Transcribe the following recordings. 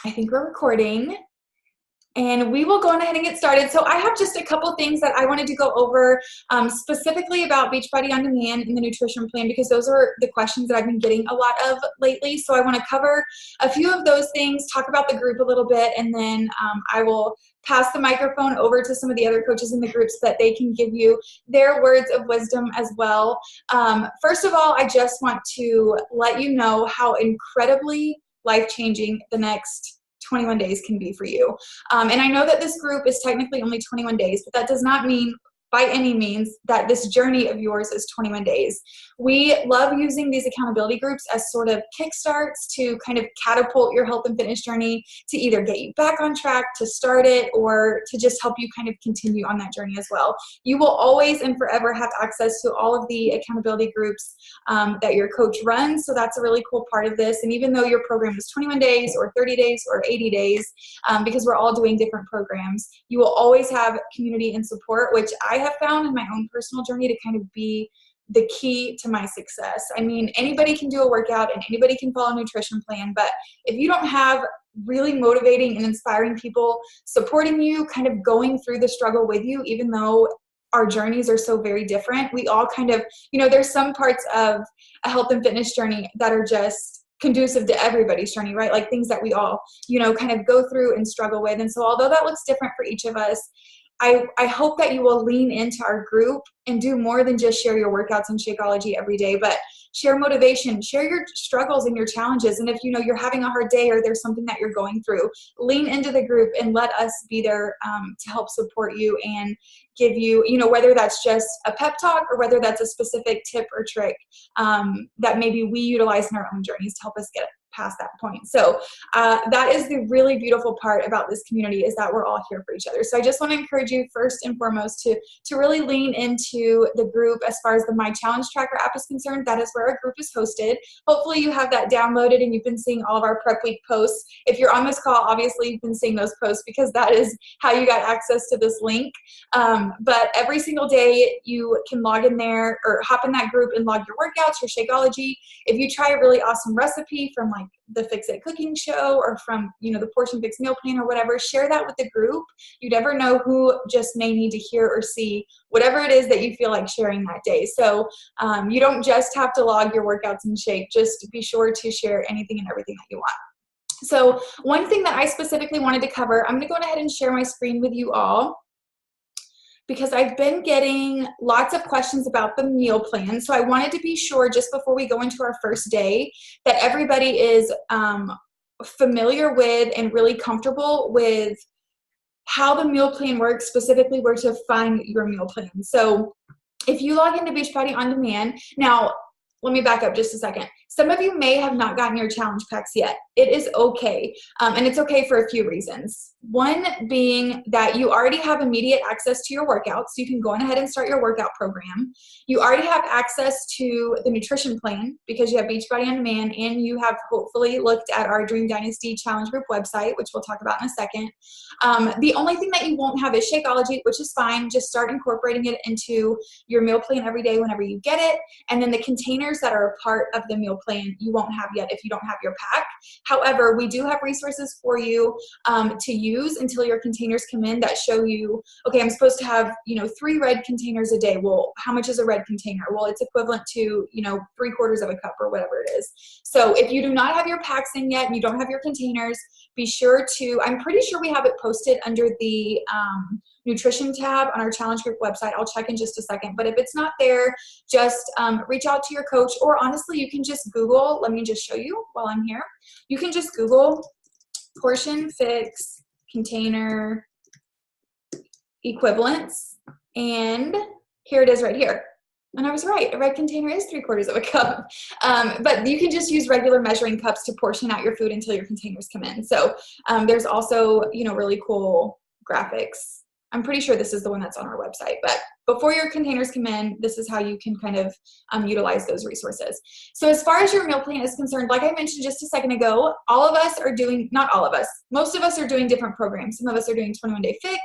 I think we're recording. And we will go on ahead and get started. So I have just a couple things that I wanted to go over specifically about Beachbody On Demand and the nutrition plan, because those are the questions that I've been getting a lot of lately. So I want to cover a few of those things, talk about the group a little bit, and then I will pass the microphone over to some of the other coaches in the group so that they can give you their words of wisdom as well. First of all, I just want to let you know how incredibly life-changing the next 21 days can be for you. And I know that this group is technically only 21 days, but that does not mean by any means that this journey of yours is 21 days. We love using these accountability groups as sort of kickstarts to kind of catapult your health and fitness journey, to either get you back on track, to start it, or to just help you kind of continue on that journey as well. You will always and forever have access to all of the accountability groups that your coach runs. So that's a really cool part of this. And even though your program is 21 days or 30 days or 80 days, because we're all doing different programs, you will always have community and support, which I have found in my own personal journey to kind of be the key to my success. I mean, anybody can do a workout and anybody can follow a nutrition plan, but if you don't have really motivating and inspiring people supporting you, kind of going through the struggle with you, even though our journeys are so very different, we all kind of, there's some parts of a health and fitness journey that are just conducive to everybody's journey, right? Like things that we all, kind of go through and struggle with. And so although that looks different for each of us, I hope that you will lean into our group and do more than just share your workouts and Shakeology every day, but share motivation, share your struggles and your challenges. And if you're having a hard day or there's something that you're going through, lean into the group and let us be there to help support you and give you, whether that's just a pep talk or whether that's a specific tip or trick that maybe we utilize in our own journeys to help us get past that point. So that is the really beautiful part about this community, is that we're all here for each other. So I just want to encourage you first and foremost to really lean into the group. As far as the My Challenge Tracker app is concerned, that is where our group is hosted. Hopefully you have that downloaded and you've been seeing all of our prep week posts. If you're on this call, obviously you've been seeing those posts because that is how you got access to this link. But every single day you can log in there or hop in that group and log your workouts, your Shakeology. If you try a really awesome recipe from like the Fix It cooking show or from, the Portion Fix meal plan or whatever, share that with the group. You never know who just may need to hear or see whatever it is that you feel like sharing that day. So you don't just have to log your workouts and shake, just be sure to share anything and everything that you want. So one thing that I specifically wanted to cover, I'm going to go ahead and share my screen with you all, because I've been getting lots of questions about the meal plan. So I wanted to be sure just before we go into our first day that everybody is familiar with and really comfortable with how the meal plan works, specifically where to find your meal plan. So if you log into Beachbody On Demand, now let me back up just a second. Some of you may have not gotten your challenge packs yet. It is okay. And it's okay for a few reasons. One being that you already have immediate access to your workouts. So you can go on ahead and start your workout program. You already have access to the nutrition plan because you have Beachbody On Demand, and you have hopefully looked at our Dream Dynasty Challenge Group website, which we'll talk about in a second. The only thing that you won't have is Shakeology, which is fine. Just start incorporating it into your meal plan every day whenever you get it. And then the containers that are a part of the meal plan you won't have yet if you don't have your pack. However, we do have resources for you to use until your containers come in that show you, okay, I'm supposed to have 3 red containers a day. Well, how much is a red container? Well, it's equivalent to 3/4 of a cup or whatever it is. So if you do not have your packs in yet and you don't have your containers, be sure to, I'm pretty sure we have it posted under the nutrition tab on our challenge group website. I'll check in just a second, but if it's not there, just reach out to your coach, or honestly, you can just Google, let me just show you while I'm here. You can just Google Portion Fix container equivalents, and here it is right here. And I was right, a red container is 3/4 of a cup. But you can just use regular measuring cups to portion out your food until your containers come in. So there's also, really cool graphics. I'm pretty sure this is the one that's on our website, but before your containers come in, this is how you can kind of utilize those resources. So as far as your meal plan is concerned, like I mentioned just a second ago, all of us are doing, not all of us, most of us are doing different programs. Some of us are doing 21-day fix,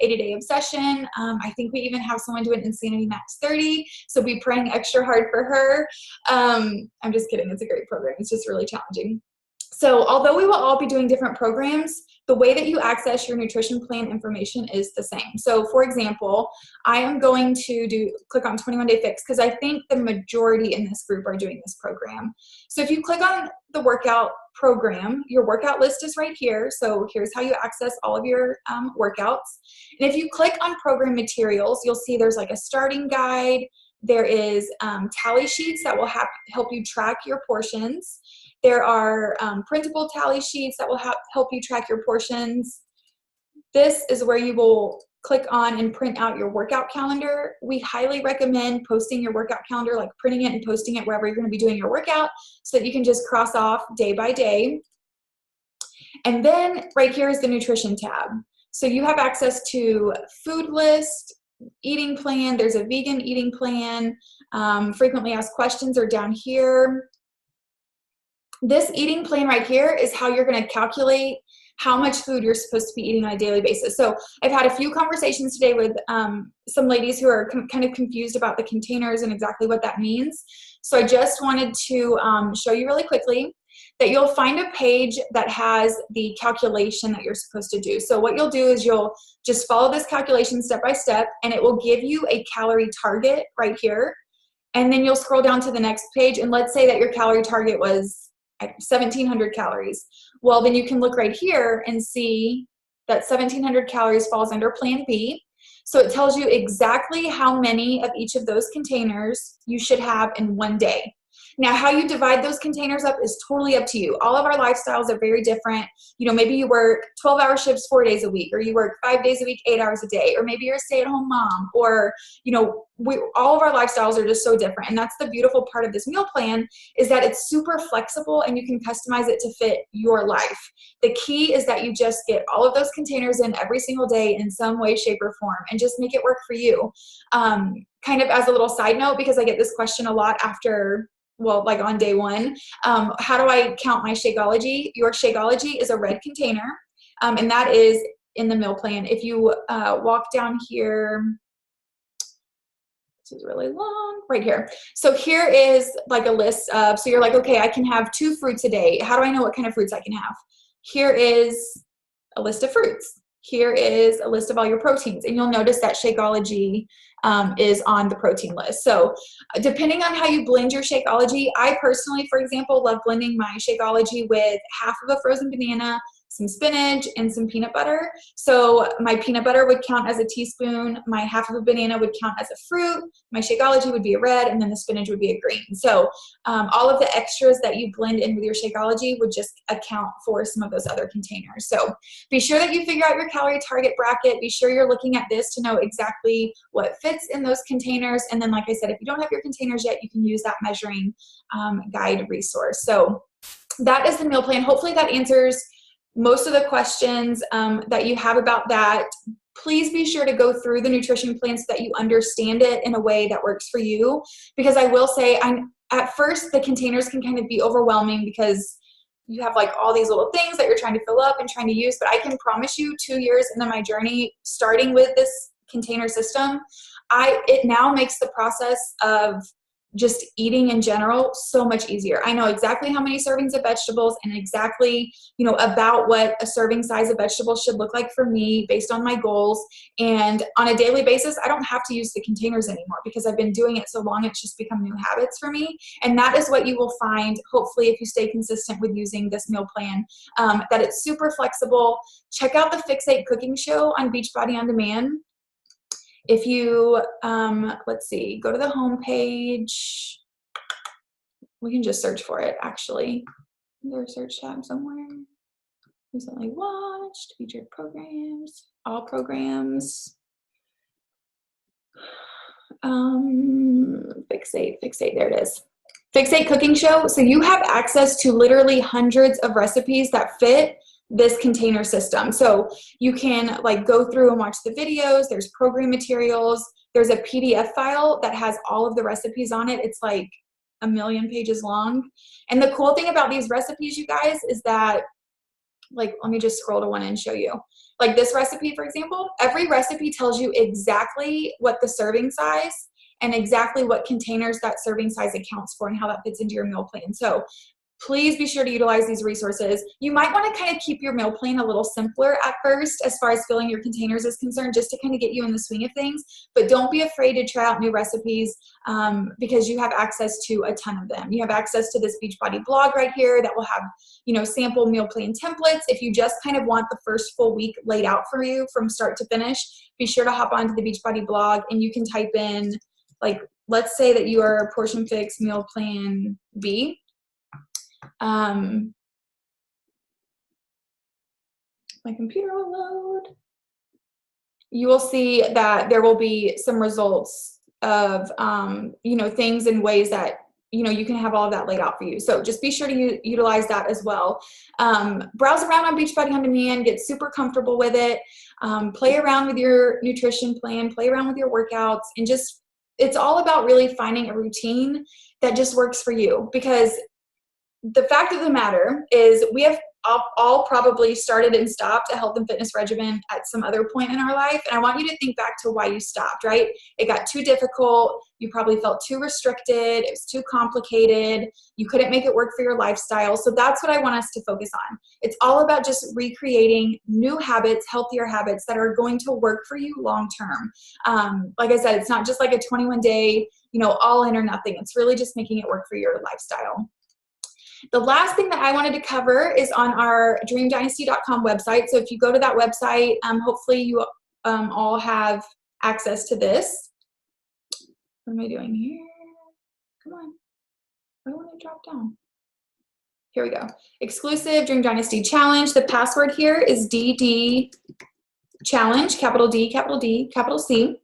80-day obsession. I think we even have someone doing Insanity Max 30, so be praying extra hard for her. I'm just kidding, it's a great program. It's just really challenging. So although we will all be doing different programs, the way that you access your nutrition plan information is the same. So for example, I am going to click on 21 Day Fix because I think the majority in this group are doing this program. So if you click on the workout program, your workout list is right here. So here's how you access all of your workouts. And if you click on program materials, you'll see there's like a starting guide. There is tally sheets that will help you track your portions. There are printable tally sheets that will help you track your portions. This is where you will click on and print out your workout calendar. We highly recommend posting your workout calendar, like printing it and posting it wherever you're going to be doing your workout so that you can just cross off day by day. And then right here is the nutrition tab. So you have access to food list, eating plan. There's a vegan eating plan. Frequently asked questions are down here. This eating plan right here is how you're going to calculate how much food you're supposed to be eating on a daily basis. So I've had a few conversations today with some ladies who are kind of confused about the containers and exactly what that means. So I just wanted to show you really quickly that you'll find a page that has the calculation that you're supposed to do. So what you'll do is you'll just follow this calculation step by step, and it will give you a calorie target right here. And then you'll scroll down to the next page, and let's say that your calorie target was 1,700 calories. Well, then you can look right here and see that 1,700 calories falls under Plan B. So it tells you exactly how many of each of those containers you should have in one day. Now, how you divide those containers up is totally up to you. All of our lifestyles are very different. You know, maybe you work 12-hour shifts 4 days a week, or you work 5 days a week, 8 hours a day, or maybe you're a stay-at-home mom, or, you know, all of our lifestyles are just so different. And that's the beautiful part of this meal plan, is that it's super flexible and you can customize it to fit your life. The key is that you just get all of those containers in every single day in some way, shape, or form, and just make it work for you. Kind of as a little side note, because I get this question a lot after, well, like on day one, how do I count my Shakeology? Your Shakeology is a red container, and that is in the meal plan. If you walk down here, this is really long, right here. So here is like a list of, so you're like, okay, I can have 2 fruits a day. How do I know what kind of fruits I can have? Here is a list of fruits. Here is a list of all your proteins, and you'll notice that Shakeology is on the protein list. So depending on how you blend your Shakeology, I personally, for example, love blending my Shakeology with half of a frozen banana, some spinach, and some peanut butter. So my peanut butter would count as a teaspoon, my half of a banana would count as a fruit, my Shakeology would be a red, and then the spinach would be a green. So all of the extras that you blend in with your Shakeology would just account for some of those other containers. So be sure that you figure out your calorie target bracket. Be sure you're looking at this to know exactly what fits in those containers. And then, like I said, if you don't have your containers yet, you can use that measuring guide resource. So that is the meal plan. Hopefully that answers most of the questions that you have about that. Please be sure to go through the nutrition plan so that you understand it in a way that works for you. Because I will say, at first, the containers can kind of be overwhelming because you have like all these little things that you're trying to fill up and trying to use. But I can promise you, 2 years into my journey, starting with this container system, it now makes the process of just eating in general so much easier. I know exactly how many servings of vegetables and exactly, you know, about what a serving size of vegetables should look like for me based on my goals. And on a daily basis, I don't have to use the containers anymore because I've been doing it so long, it's just become new habits for me. And that is what you will find, hopefully, if you stay consistent with using this meal plan, that it's super flexible. Check out the Fix8 cooking show on Beachbody On Demand. If you, let's see, go to the home page. We can just search for it, actually. There's a search tab somewhere. Recently watched, featured programs, all programs. Fix8, there it is. Fix8 cooking show. So you have access to literally hundreds of recipes that fit this container system. So you can like go through and watch the videos. There's program materials. There's a PDF file that has all of the recipes on it. It's like 1 million pages long. And the cool thing about these recipes, you guys, is that, like, let me just scroll to one and show you. Like this recipe, for example, every recipe tells you exactly what the serving size and exactly what containers that serving size accounts for and how that fits into your meal plan. So please be sure to utilize these resources. You might want to kind of keep your meal plan a little simpler at first as far as filling your containers is concerned, just to kind of get you in the swing of things. But don't be afraid to try out new recipes because you have access to a ton of them. You have access to this Beachbody blog right here that will have, you know, sample meal plan templates. If you just kind of want the first full week laid out for you from start to finish, be sure to hop onto the Beachbody blog and you can type in, like, let's say that you are portion fix meal plan B. My computer will load. You will see that there will be some results of, you know, things and ways that, you know, you can have all of that laid out for you. So just be sure to utilize that as well. Browse around on Beachbody On Demand, get super comfortable with it. Play around with your nutrition plan, play around with your workouts, and just, it's all about really finding a routine that just works for you. Because the fact of the matter is we have all probably started and stopped a health and fitness regimen at some other point in our life. And I want you to think back to why you stopped, right? It got too difficult. You probably felt too restricted. It was too complicated. You couldn't make it work for your lifestyle. So that's what I want us to focus on. It's all about just recreating new habits, healthier habits that are going to work for you long-term. Like I said, it's not just like a 21-day, you know, all in or nothing. It's really just making it work for your lifestyle. The last thing that I wanted to cover is on our dreamdynasty.com website. So if you go to that website, hopefully you all have access to this. What am I doing here? Come on. I don't want to drop down. Here we go. Exclusive Dream Dynasty Challenge. The password here is DD Challenge, capital D, capital C.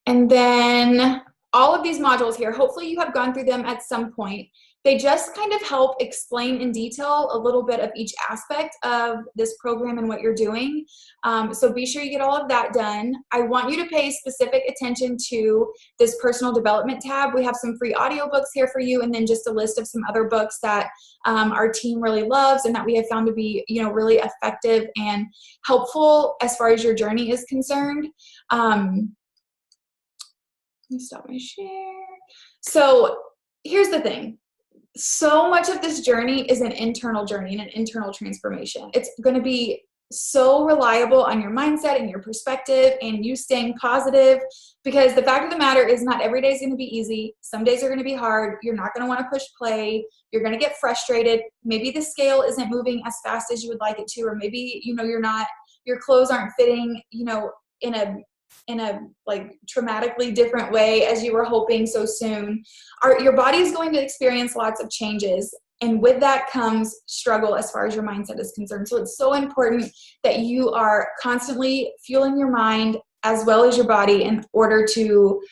And then all of these modules here, hopefully you have gone through them at some point. They just kind of help explain in detail a little bit of each aspect of this program and what you're doing. So be sure you get all of that done. I want you to pay specific attention to this personal development tab. We have some free audiobooks here for you, and then just a list of some other books that our team really loves and that we have found to be, you know, really effective and helpful as far as your journey is concerned. Let me stop my share. So here's the thing. So much of this journey is an internal journey and an internal transformation. It's going to be so reliable on your mindset and your perspective and you staying positive, because the fact of the matter is not every day is going to be easy. Some days are going to be hard. You're not going to want to push play. You're going to get frustrated. Maybe the scale isn't moving as fast as you would like it to, or maybe, you know, your clothes aren't fitting, you know, in a like traumatically different way as you were hoping so soon. Your body is going to experience lots of changes, and with that comes struggle as far as your mindset is concerned. So it's so important that you are constantly fueling your mind as well as your body in order to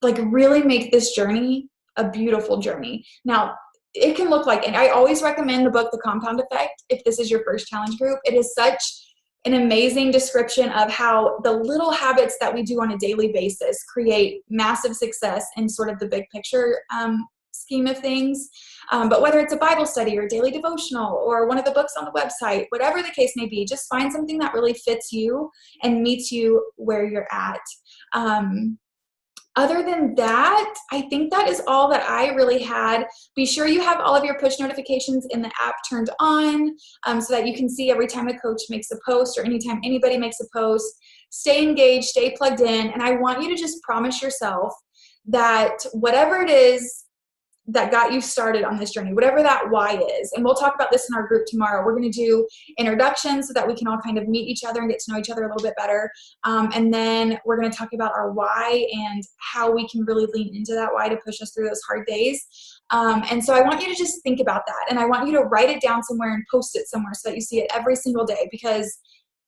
like really make this journey a beautiful journey. Now, it can look like, and I always recommend the book, The Compound Effect, if this is your first challenge group. It is such an amazing description of how the little habits that we do on a daily basis create massive success in sort of the big picture scheme of things. But whether it's a Bible study or a daily devotional or one of the books on the website, whatever the case may be, just find something that really fits you and meets you where you're at. Other than that, I think that is all that I really had. Be sure you have all of your push notifications in the app turned on so that you can see every time a coach makes a post or anytime anybody makes a post. Stay engaged, stay plugged in, and I want you to just promise yourself that whatever it is that got you started on this journey, whatever that why is, and we'll talk about this in our group tomorrow. We're going to do introductions so that we can all kind of meet each other and get to know each other a little bit better. And then we're going to talk about our why and how we can really lean into that why to push us through those hard days. And so I want you to just think about that. And I want you to write it down somewhere and post it somewhere so that you see it every single day, because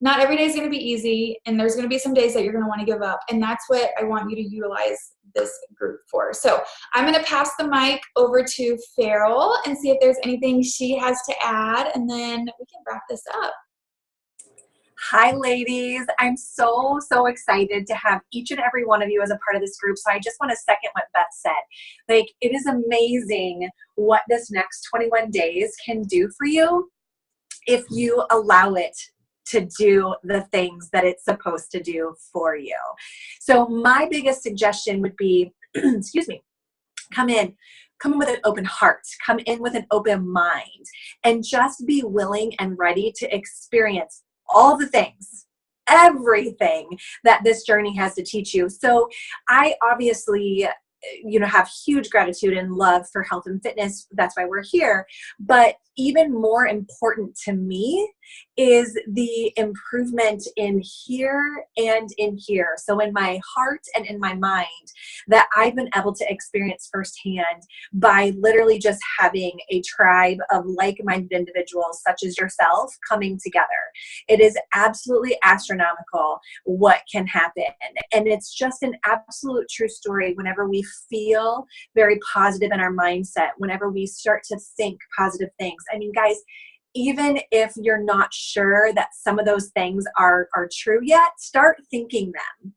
not every day is going to be easy, and there's going to be some days that you're going to want to give up. And that's what I want you to utilize this group for. So I'm going to pass the mic over to Farrell and see if there's anything she has to add, and then we can wrap this up. Hi, ladies. I'm so excited to have each and every one of you as a part of this group. So I just want to second what Beth said. Like, it is amazing what this next 21 days can do for you if you allow it to do the things that it's supposed to do for you. So my biggest suggestion would be, excuse me, come in, come in with an open heart, come in with an open mind, and just be willing and ready to experience all the things, everything that this journey has to teach you. So I obviously, have huge gratitude and love for health and fitness. That's why we're here. But even more important to me is the improvement in here and in here. So in my heart and in my mind, that I've been able to experience firsthand by literally just having a tribe of like-minded individuals such as yourself coming together. It is absolutely astronomical what can happen. And it's just an absolute true story whenever we feel very positive in our mindset, whenever we start to think positive things. I mean, guys, even if you're not sure that some of those things are true yet, start thinking them.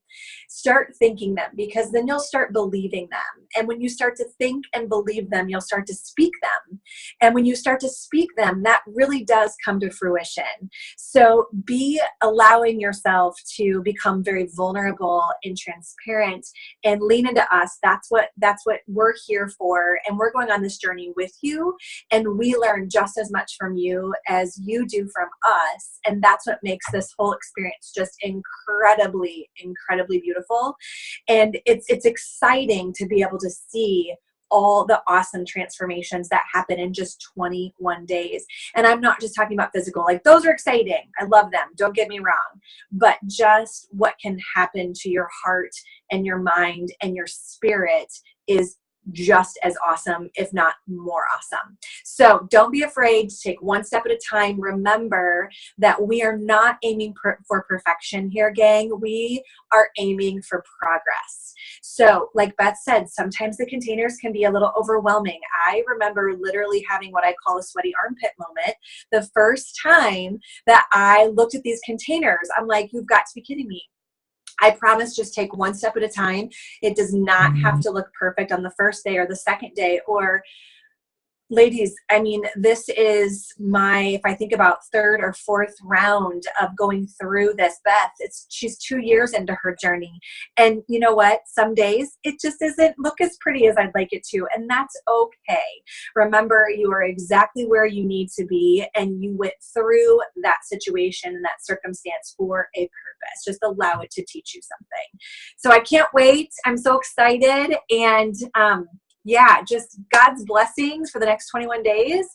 Start thinking them, because then you'll start believing them. And when you start to think and believe them, you'll start to speak them. And when you start to speak them, that really does come to fruition. So be allowing yourself to become very vulnerable and transparent and lean into us. That's what we're here for. And we're going on this journey with you. And we learn just as much from you as you do from us. And that's what makes this whole experience just incredibly beautiful. And it's exciting to be able to see all the awesome transformations that happen in just 21 days. And I'm not just talking about physical, like those are exciting. I love them. Don't get me wrong. But just what can happen to your heart and your mind and your spirit is just as awesome, if not more awesome. So don't be afraid to take one step at a time. Remember that we are not aiming for perfection here, gang. We are aiming for progress. So like Beth said, sometimes the containers can be a little overwhelming. I remember literally having what I call a sweaty armpit moment the first time that I looked at these containers. I'm like, you've got to be kidding me. I promise, just take one step at a time. It does not have to look perfect on the first day or the second day. Or ladies, I mean, this is if I think about third or fourth round of going through this, Beth, she's 2 years into her journey. And you know what? Some days it just doesn't look as pretty as I'd like it to. And that's okay. Remember, you are exactly where you need to be. And you went through that situation and that circumstance for a purpose. Just allow it to teach you something. So I can't wait. I'm so excited. And, yeah, just God's blessings for the next 21 days.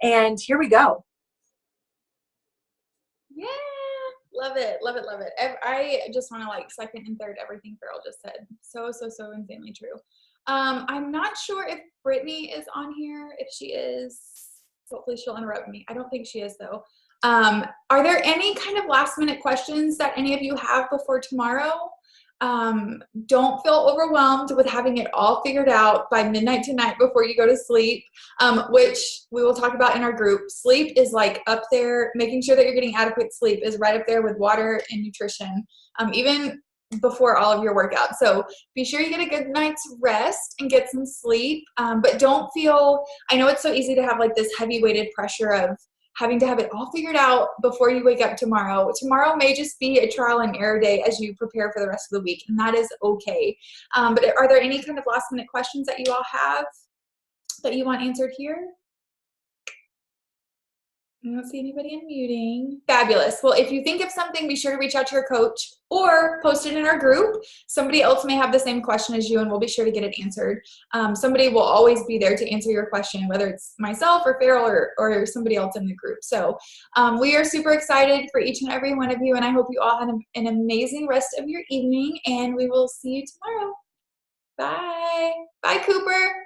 And here we go. Yeah. Love it. Love it. Love it. I just want to second and third everything Farrell just said. So insanely true. I'm not sure if Brittany is on here. If she is, hopefully she'll interrupt me. I don't think she is though. Are there any kind of last minute questions that any of you have before tomorrow? Don't feel overwhelmed with having it all figured out by midnight tonight before you go to sleep, which we will talk about in our group. Sleep is up there. Making sure that you're getting adequate sleep is right up there with water and nutrition, even before all of your workouts. So be sure you get a good night's rest and get some sleep, but don't feel, I know it's so easy to have this heavy weighted pressure of having to have it all figured out before you wake up tomorrow. Tomorrow may just be a trial and error day as you prepare for the rest of the week, and that is okay. But are there any kind of last minute questions that you all have that you want answered here? I don't see anybody unmuting. Fabulous. Well, if you think of something, be sure to reach out to your coach or post it in our group. Somebody else may have the same question as you, and we'll be sure to get it answered. Somebody will always be there to answer your question, whether it's myself or Farrell or somebody else in the group. So we are super excited for each and every one of you, and I hope you all have an amazing rest of your evening, and we will see you tomorrow. Bye. Bye, Cooper.